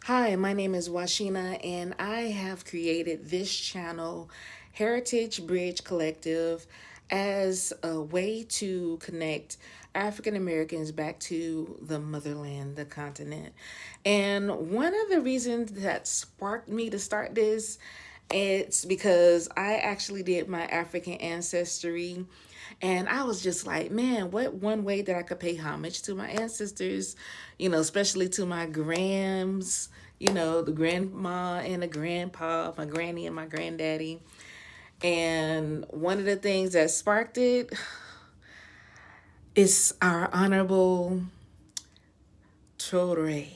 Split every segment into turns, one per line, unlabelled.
Hi, my name is Wachena, and I have created this channel, Heritage Bridge Collective, as a way to connect African Americans back to the motherland, the continent. And one of the reasons that sparked me to start this, it's because I actually did my African ancestry. And I was just like, man, what one way that I could pay homage to my ancestors, especially to my grams, the grandma and the grandpa, my granny and my granddaddy. And one of the things that sparked it is our honorable Traore.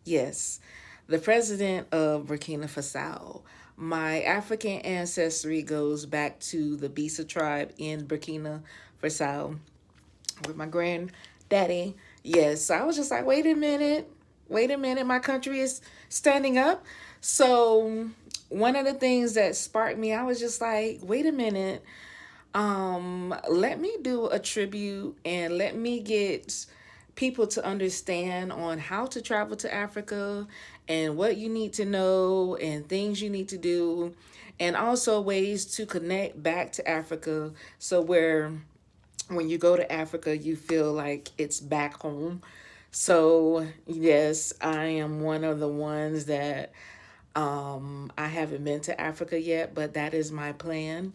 Yes, the president of Burkina Faso. My African ancestry goes back to the Bissa tribe in Burkina Faso with my granddaddy. Yes, so I was just like, wait a minute, my country is standing up. So one of the things that sparked me, I was just like, wait a minute, let me do a tribute and let me get people to understand on how to travel to Africa and what you need to know and things you need to do, and also ways to connect back to Africa, so where when you go to Africa you feel like it's back home. So yes, I am one of the ones that I haven't been to Africa yet, but that is my plan.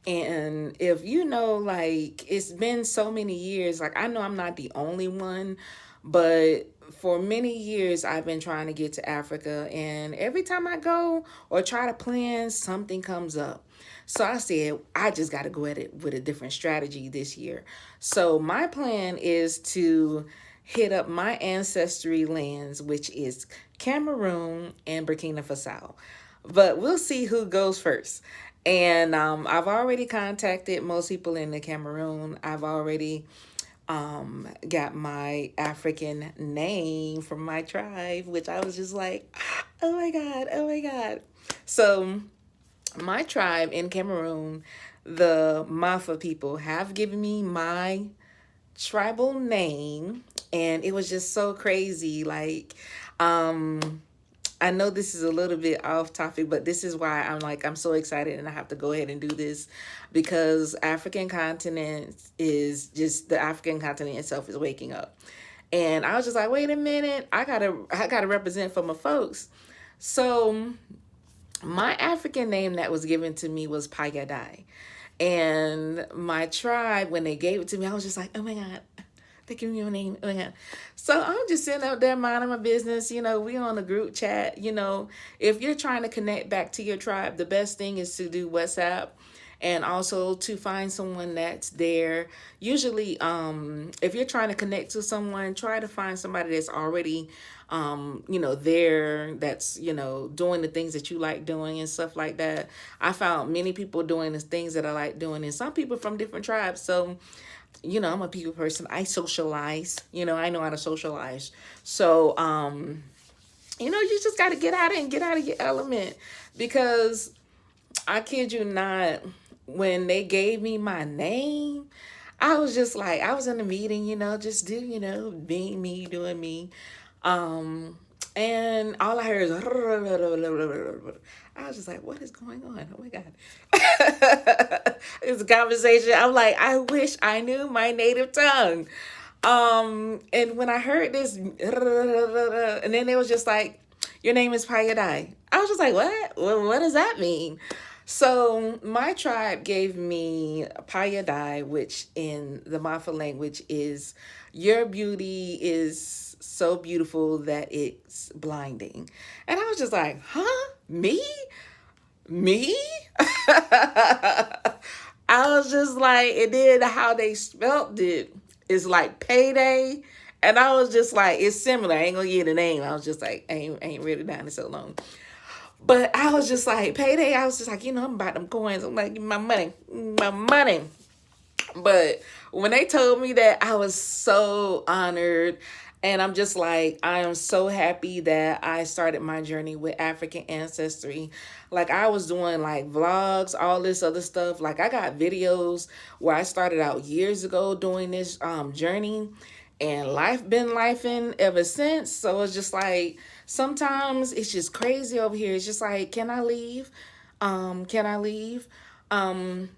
And if you know, like, it's been so many years, like, I know I'm not the only one, but for many years, I've been trying to get to Africa. And every time I go or try to plan, something comes up. So I said, I just got to go at it with a different strategy this year. So my plan is to hit up my ancestry lands, which is Cameroon and Burkina Faso. But we'll see who goes first. And I've already contacted most people in the Cameroon. I've already got my African name from my tribe, which I was just like, oh my God, oh my God. So my tribe in Cameroon, the Mafa people, have given me my tribal name, and it was just so crazy. Like, I know this is a little bit off topic, but this is why I'm so excited and I have to go ahead and do this, because the African continent itself is waking up. And I was just like, wait a minute, I gotta represent for my folks. So my African name that was given to me was Payadai. And my tribe, when they gave it to me, I was just like, oh my God, they give me your name. Oh my God. So I'm just sitting up there minding my business. We on a group chat. If you're trying to connect back to your tribe, the best thing is to do WhatsApp, and also to find someone that's there. Usually, if you're trying to connect to someone, try to find somebody that's already there, that's, doing the things that you like doing and stuff like that. I found many people doing the things that I like doing, and some people from different tribes. So, I'm a people person. I socialize. I know how to socialize. So, you just got to get out and get out of your element, because I kid you not, when they gave me my name, I was just like, I was in a meeting, just being me, doing me. Um, and all I heard is, I was just like, what is going on? Oh my God. It's a conversation. I'm like, I wish I knew my native tongue. And when I heard this, and then it was just like, your name is Payadai. I was just like, what? Well, what does that mean? So my tribe gave me Payadai, which in the Mafa language is, your beauty is so beautiful that it's blinding. And I was just like, huh? Me? Me? I was just like, and then how they spelt it is like payday. And I was just like, it's similar. I ain't gonna give you the name. I was just like, I ain't read it down in so long. But I was just like, payday. I was just like, I'm about them coins. I'm like, give me my money, my money. But when they told me that, I was so honored. And I'm just like, I am so happy that I started my journey with African ancestry. Like, I was doing like vlogs, all this other stuff. Like, I got videos where I started out years ago doing this journey. and life been lifing ever since. So it's just like sometimes it's just crazy over here. It's just like, can I leave? Can I leave? Um,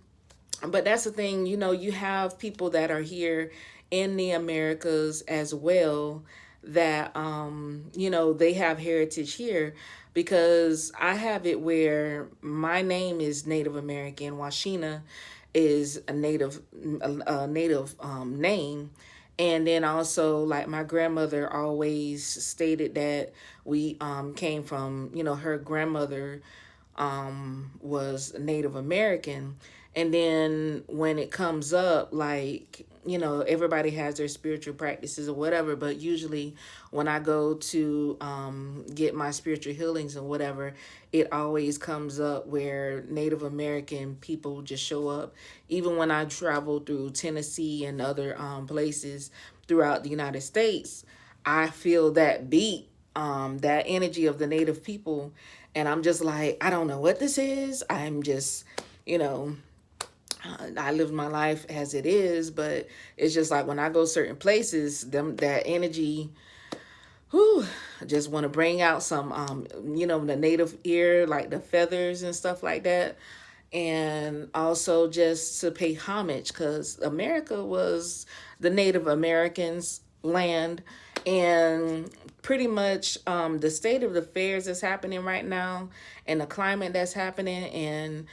but that's the thing, you have people that are here in the Americas as well that they have heritage here, because I have it where my name is Native American. Wachena is a native name. And then also, like, my grandmother always stated that we came from, her grandmother was Native American. And then when it comes up, like, everybody has their spiritual practices or whatever, but usually when I go to get my spiritual healings and whatever, it always comes up where Native American people just show up. Even when I travel through Tennessee and other places throughout the United States, I feel that beat, that energy of the Native people. And I'm just like, I don't know what this is. I'm just, you know, I live my life as it is, but it's just like when I go certain places, that energy, whew, I just want to bring out some, the native ear, like the feathers and stuff like that. And also just to pay homage, because America was the Native Americans' land. And pretty much the state of the affairs that's happening right now and the climate that's happening. And,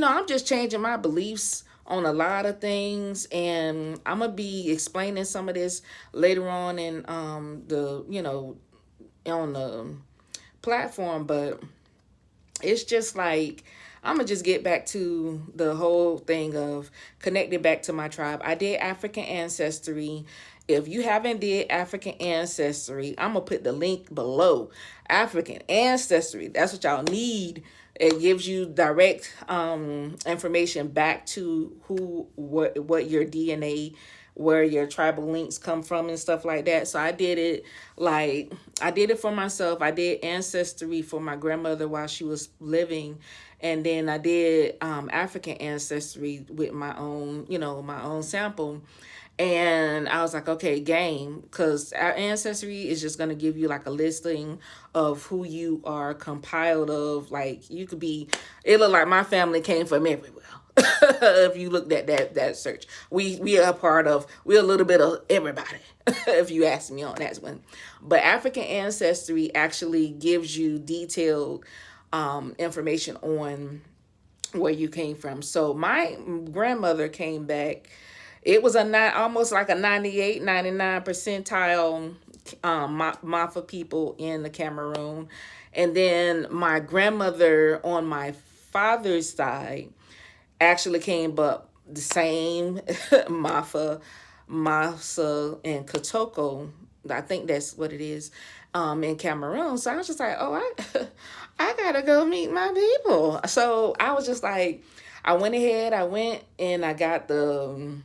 I'm just changing my beliefs on a lot of things. And I'm going to be explaining some of this later on in on the platform. But it's just like, I'm gonna just get back to the whole thing of connecting back to my tribe. I did African ancestry. If you haven't did African ancestry, I'm gonna put the link below. African ancestry, that's what y'all need. It gives you direct information back to what your DNA, where your tribal links come from and stuff like that. So I did it, like, I did it for myself. I did ancestry for my grandmother while she was living. And then I did African ancestry with my own, my own sample. And I was like, okay, game, because our ancestry is just going to give you like a listing of who you are compiled of. Like, you could be, it looked like my family came from everywhere. If you looked at that search, we are part of, we're a little bit of everybody. If you ask me on that one. But African ancestry actually gives you detailed information on where you came from. So my grandmother came back. It was almost like a 98, 99 percentile Mafa people in the Cameroon. And then my grandmother on my father's side actually came up the same Mafa, Masa, and Kotoko. I think that's what it is, in Cameroon. So I was just like, oh, I gotta go meet my people. So I was just like, I went and I got the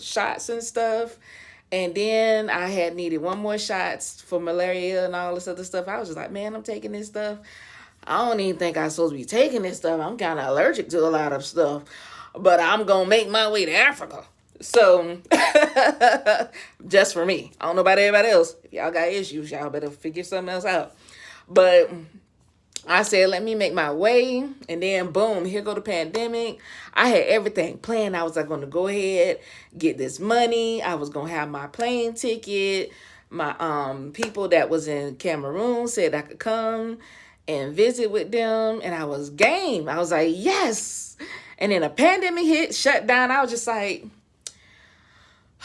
shots and stuff. And then I had needed one more shots for malaria and all this other stuff. I was just like, man, I'm taking this stuff. I don't even think I'm supposed to be taking this stuff. I'm kind of allergic to a lot of stuff. But I'm going to make my way to Africa. So, just for me. I don't know about everybody else. If y'all got issues, y'all better figure something else out. But I said, let me make my way. And then, boom, here go the pandemic. I had everything planned. I was like, going to go ahead, get this money. I was going to have my plane ticket. My people that was in Cameroon said I could come and visit with them. And I was game. I was like, yes. And then a pandemic hit, shut down. I was just like,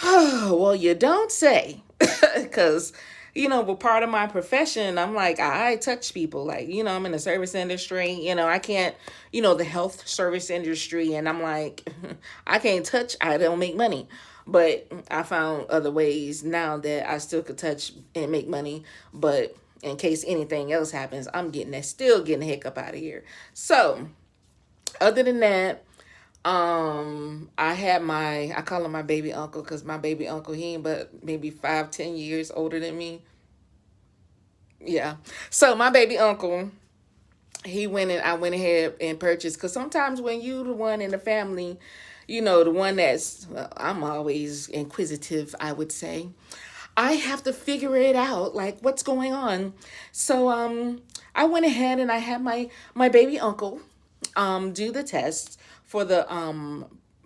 oh, well, you don't say. Because, with part of my profession, I'm like, I touch people. Like, I'm in the service industry. I can't, the health service industry. And I'm like, I can't touch. I don't make money. But I found other ways now that I still could touch and make money. But in case anything else happens, still getting the heck up out of here. So, other than that, I call him my baby uncle, because my baby uncle, he ain't but maybe 5-10 years older than me. Yeah. So my baby uncle, I went ahead and purchased, because sometimes when you the one in the family, the one that's, well, I'm always inquisitive, I would say. I have to figure it out, like what's going on. So I went ahead and I had my baby uncle do the test for the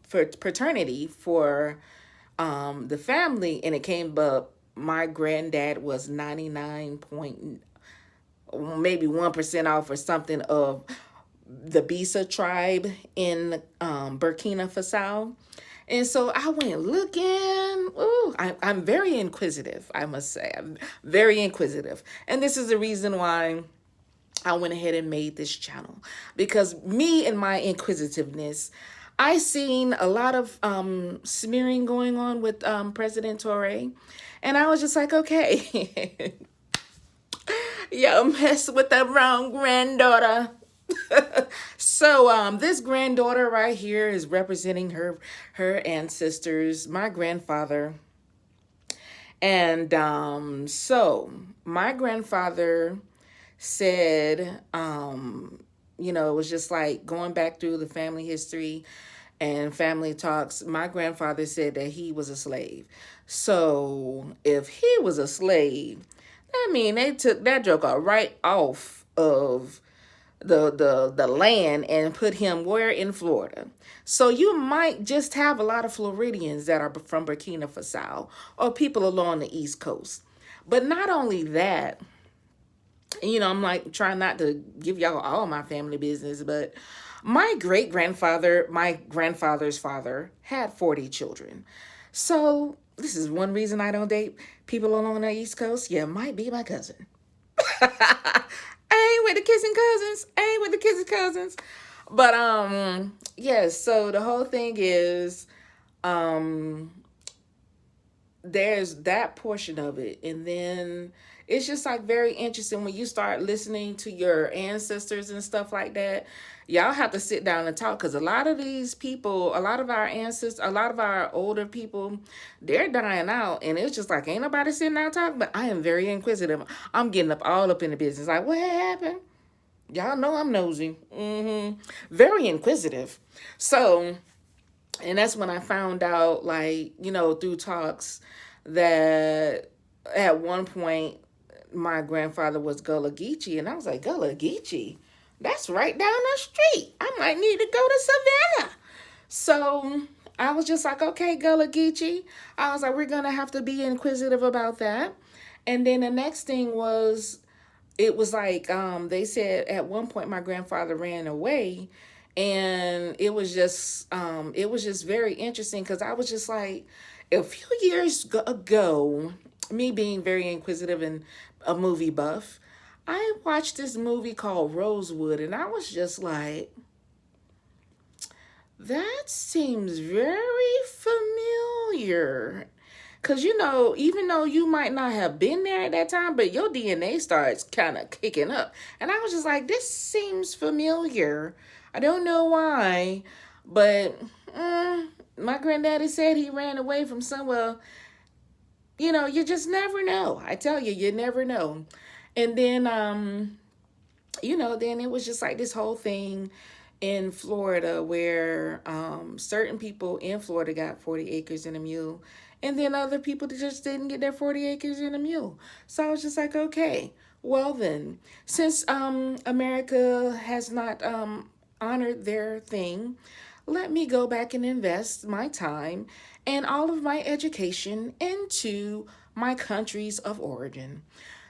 for paternity for the family, and it came up my granddad was 99 point maybe 1% off or something of the Bissa tribe in Burkina Faso. And so I went looking. Ooh, I'm very inquisitive, I must say. I'm very inquisitive. And this is the reason why I went ahead and made this channel. Because me and my inquisitiveness, I seen a lot of smearing going on with President Traore. And I was just like, okay, yo, mess with the wrong granddaughter. So this granddaughter right here is representing her ancestors, my grandfather. And so my grandfather said, it was just like going back through the family history and family talks. My grandfather said that he was a slave. So if he was a slave, I mean, they took that joker right off of the land and put him where in Florida. So you might just have a lot of Floridians that are from Burkina Faso or people along the East Coast. But not only that, I'm like trying not to give y'all all my family business, but my great grandfather, my grandfather's father, had 40 children. So this is one reason I don't date people along the East Coast. Yeah, might be my cousin. I ain't with the kissing cousins. I ain't with the kissing cousins. But yes, so the whole thing is there's that portion of it. And then it's just like very interesting when you start listening to your ancestors and stuff like that. Y'all have to sit down and talk, because a lot of these people, a lot of our ancestors, a lot of our older people, they're dying out. And it's just like, ain't nobody sitting down talking. But I am very inquisitive. I'm getting all up in the business. Like, what happened? Y'all know I'm nosy. Very inquisitive. So, and that's when I found out, like, through talks, that at one point my grandfather was Gullah Geechee. And I was like, Gullah Geechee? That's right down the street. I might need to go to Savannah. So I was just like, okay, Gullah Geechee. I was like, we're going to have to be inquisitive about that. And then the next thing was, it was like, they said at one point my grandfather ran away. And it was just very interesting, because I was just like, a few years ago, me being very inquisitive and a movie buff, I watched this movie called Rosewood, and I was just like, that seems very familiar. Because, even though you might not have been there at that time, but your DNA starts kind of kicking up. And I was just like, this seems familiar. I don't know why, but my granddaddy said he ran away from somewhere. You just never know. I tell you, you never know. And then, then it was just like this whole thing in Florida where certain people in Florida got 40 acres and a mule. And then other people just didn't get their 40 acres and a mule. So I was just like, okay, well then, since America has not honored their thing, let me go back and invest my time and all of my education into my countries of origin.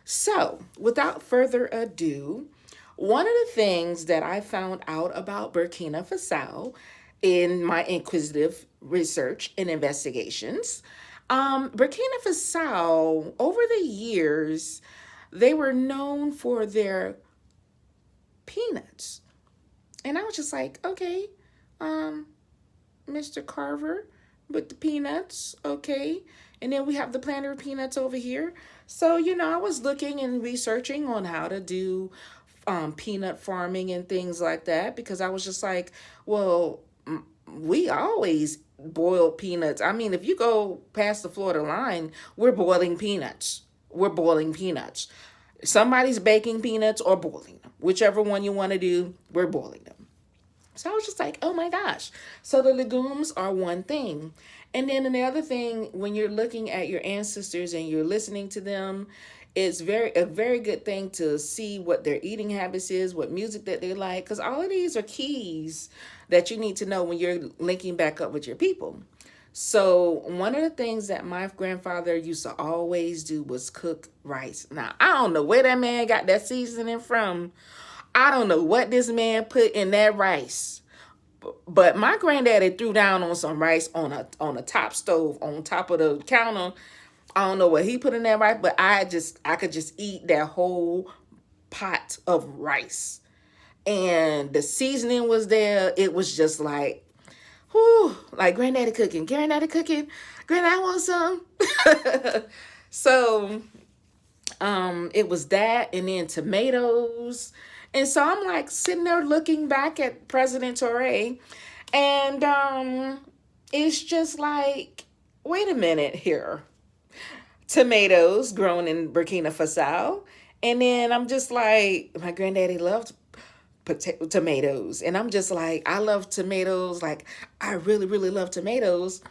So, without further ado, one of the things that I found out about Burkina Faso in my inquisitive research and investigations, Burkina Faso, over the years, they were known for their peanuts. And I was just like, okay, Mr. Carver with the peanuts, okay. And then we have the planter peanuts over here. So, I was looking and researching on how to do peanut farming and things like that, because I was just like, well, we always boil peanuts. I mean, if you go past the Florida line, we're boiling peanuts. We're boiling peanuts. Somebody's baking peanuts or boiling them. Whichever one you want to do, we're boiling them. So I was just like, oh my gosh. So the legumes are one thing. And then the other thing, when you're looking at your ancestors and you're listening to them, it's a very good thing to see what their eating habits is, what music that they like, because all of these are keys that you need to know when you're linking back up with your people. So one of the things that my grandfather used to always do was cook rice. Now I don't know where that man got that seasoning from. I don't know what this man put in that rice. But my granddaddy threw down on some rice on a top stove on top of the counter. I don't know what he put in that rice, but I could just eat that whole pot of rice. And the seasoning was there. It was just like, whew, like granddaddy cooking, granddaddy I want some. So it was that, and then tomatoes. And so I'm like sitting there looking back at President Traore, and it's just like, wait a minute here. Tomatoes grown in Burkina Faso. And then I'm just like, my granddaddy loved tomatoes. And I'm just like, I love tomatoes. Like, I really, really love tomatoes.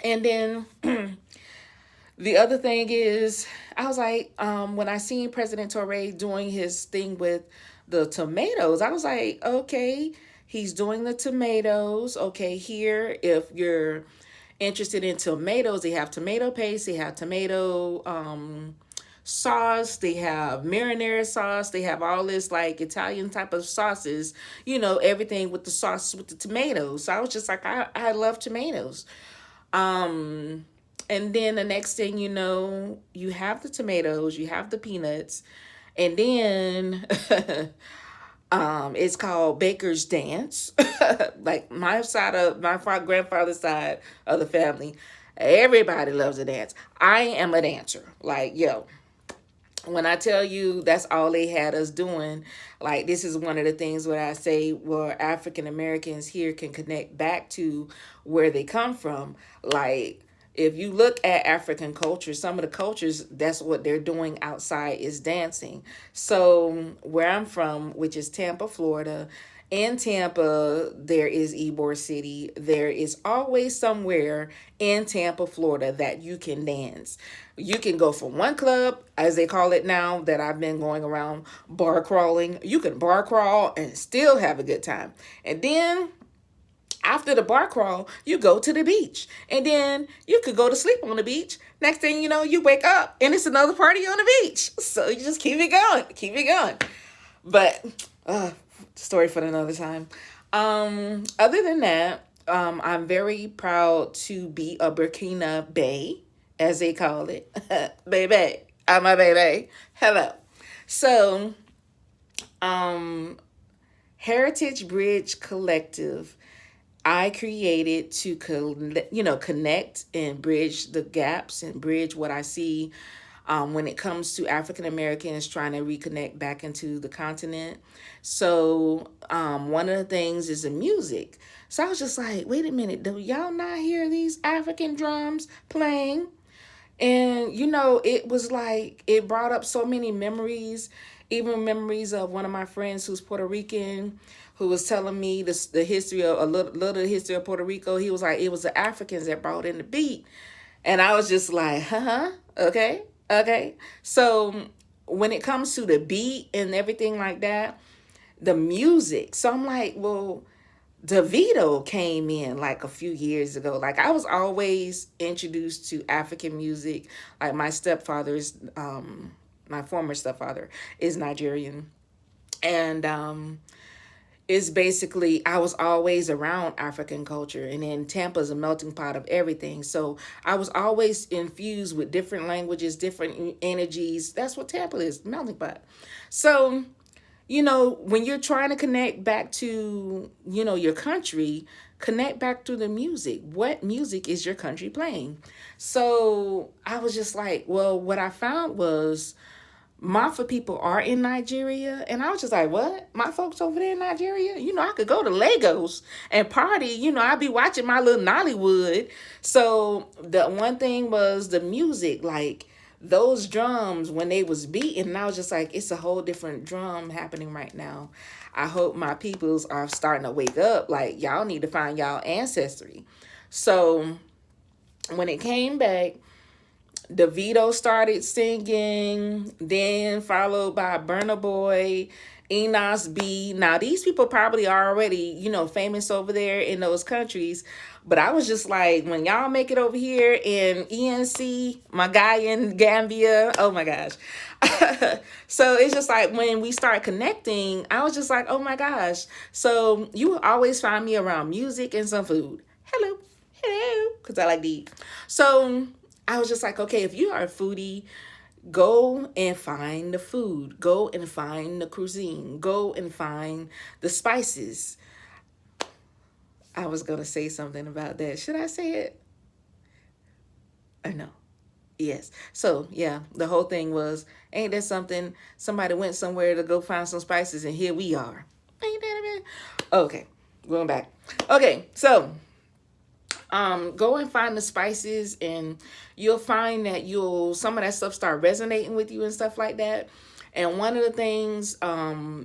And then the other thing is, I was like, when I seen President Traore doing his thing with the tomatoes, I was like, okay, he's doing the tomatoes. Okay, here, if you're interested in tomatoes, they have tomato paste, they have tomato sauce, they have marinara sauce, they have all this like Italian type of sauces, everything with the sauce with the tomatoes. So I was just like, I love tomatoes. And then the next thing you know, you have the tomatoes, you have the peanuts, and then it's called Baker's Dance. Like my grandfather's side of the family, everybody loves a dance. I am a dancer. Like, yo, when I tell you that's all they had us doing, like this is one of the things where I say where African Americans here can connect back to where they come from. Like, if you look at African culture, some of the cultures, that's what they're doing outside is dancing. So where I'm from, which is Tampa, Florida, in Tampa, there is Ybor City. There is always somewhere in Tampa, Florida that you can dance. You can go from one club, as they call it now, that I've been going around bar crawling. You can bar crawl and still have a good time. And then after the bar crawl, you go to the beach. And then you could go to sleep on the beach. Next thing you know, you wake up and it's another party on the beach. So you just keep it going. Keep it going. But, story for another time. Other than that, I'm very proud to be a Burkina Bay, as they call it. Baby. I'm a baby. Hello. So, Heritage Bridge Collective I created to connect and bridge the gaps and bridge what I see when it comes to African Americans trying to reconnect back into the continent. So one of the things is the music. So I was just like, wait a minute, do y'all not hear these African drums playing? And, it was like, it brought up so many memories, even memories of one of my friends who's Puerto Rican, who was telling me the history of a little history of Puerto Rico. He was like, it was the Africans that brought in the beat. And I was just like, okay. So when it comes to the beat and everything like that, the music. So I'm like, well, DeVito came in like a few years ago. Like I was always introduced to African music. Like my former stepfather is Nigerian. And it's basically, I was always around African culture. And then Tampa's a melting pot of everything. So I was always infused with different languages, different energies. That's what Tampa is, melting pot. So when you're trying to connect back to, your country, connect back to the music. What music is your country playing? So I was just like, well, what I found was Mafa people are in Nigeria. And I was just like, what? My folks over there in Nigeria? I could go to Lagos and party. I'd be watching my little Nollywood. So the one thing was the music, like those drums when they was beating, and I was just like, it's a whole different drum happening right now. I hope my peoples are starting to wake up. Like, y'all need to find y'all ancestry. So when it came back, DeVito started singing, then followed by Burna Boy, Enos B. Now, these people probably are already, famous over there in those countries. But I was just like, when y'all make it over here in ENC, my guy in Gambia, oh my gosh. So it's just like when we start connecting, I was just like, oh my gosh. So you will always find me around music and some food. Hello, hello, because I like to eat. So I was just like, okay, if you are a foodie, go and find the food. Go and find the cuisine. Go and find the spices. I was going to say something about that. Should I say it? Or no? Yes. So, yeah, the whole thing was, ain't that something? Somebody went somewhere to go find some spices, and here we are. Ain't that a bit? Okay, going back. Okay, so go and find the spices, and you'll find that some of that stuff start resonating with you and stuff like that. And one of the things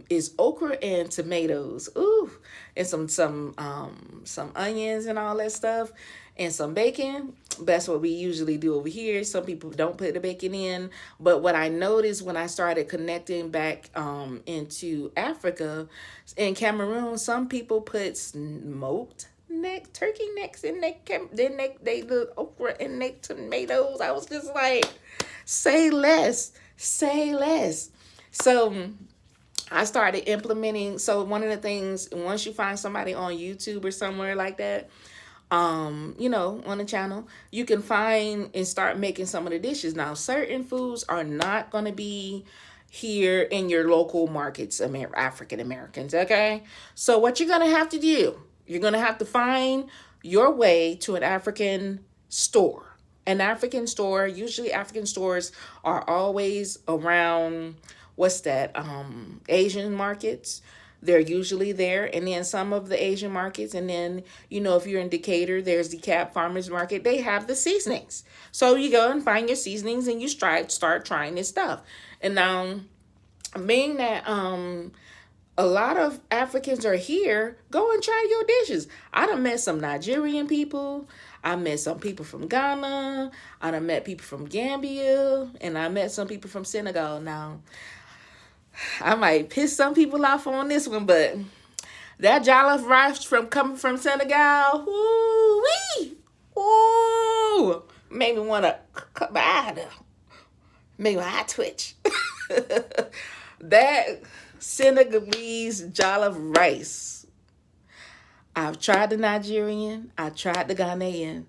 is okra and tomatoes. Ooh, and some onions and all that stuff, and some bacon. That's what we usually do over here. Some people don't put the bacon in, but what I noticed when I started connecting back into Africa, in Cameroon, some people put smoked turkey necks in then they the okra and they tomatoes. I was just like, say less. So I started implementing. So one of the things, once you find somebody on YouTube or somewhere like that, on the channel, you can find and start making some of the dishes. Now, certain foods are not going to be here in your local markets, African Americans, okay? So what you're going to have to do, you're going to have to find your way to an African store. An African store, usually African stores are always around, Asian markets. They're usually there. And then some of the Asian markets. And then, if you're in Decatur, there's the Cap Farmers Market. They have the seasonings. So you go and find your seasonings and you start trying this stuff. And now, being that a lot of Africans are here, go and try your dishes. I done met some Nigerian people. I met some people from Ghana. I done met people from Gambia. And I met some people from Senegal. Now, I might piss some people off on this one, but that jollof rice coming from Senegal, ooh-wee, ooh, made me want to cut my eye. Made my eye twitch. That Senegalese jollof rice. I've tried the Nigerian. I tried the Ghanaian.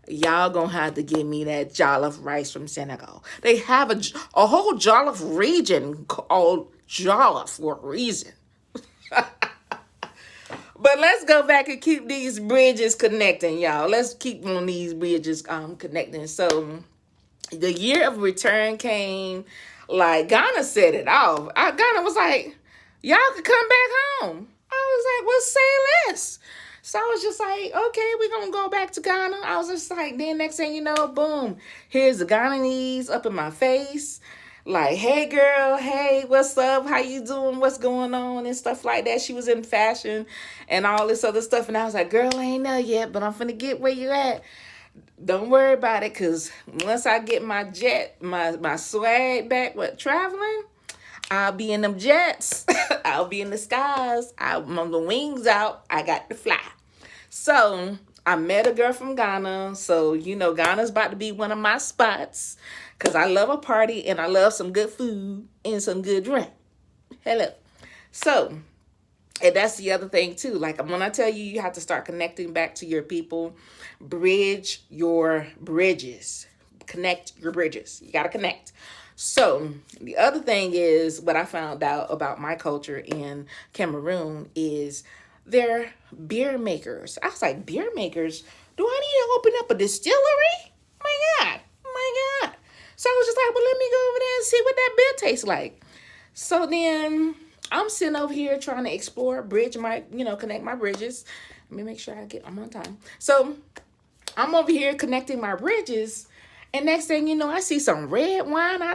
Y'all gonna have to give me that jollof rice from Senegal. They have a whole jollof region called jollof for a reason. But let's go back and keep these bridges connecting, y'all. Let's keep on these bridges connecting. So the year of return came. Like, Ghana set it off. Ghana was like, y'all could come back home. I was like, well, say less. So I was just like, okay, we're going to go back to Ghana. I was just like, then next thing you know, boom, here's the Ghananese up in my face. Like, hey, girl, hey, what's up? How you doing? What's going on? And stuff like that. She was in fashion and all this other stuff. And I was like, girl, I ain't there yet, but I'm finna get where you at. Don't worry about it, because once I get my my swag back with traveling, I'll be in them jets. I'll be in the skies. I'm on the wings out. I got to fly. So I met a girl from Ghana. So, Ghana's about to be one of my spots, because I love a party and I love some good food and some good drink. Hello. So, and that's the other thing too. Like, when I tell you, you have to start connecting back to your people. Bridge your bridges. Connect your bridges. You got to connect. So the other thing is, what I found out about my culture in Cameroon is they're beer makers. I was like, beer makers? Do I need to open up a distillery? My God. So I was just like, well, let me go over there and see what that beer tastes like. So then I'm sitting over here trying to explore, connect my bridges. Let me make sure I'm on time. So I'm over here connecting my bridges, And next thing you know, I see some red wine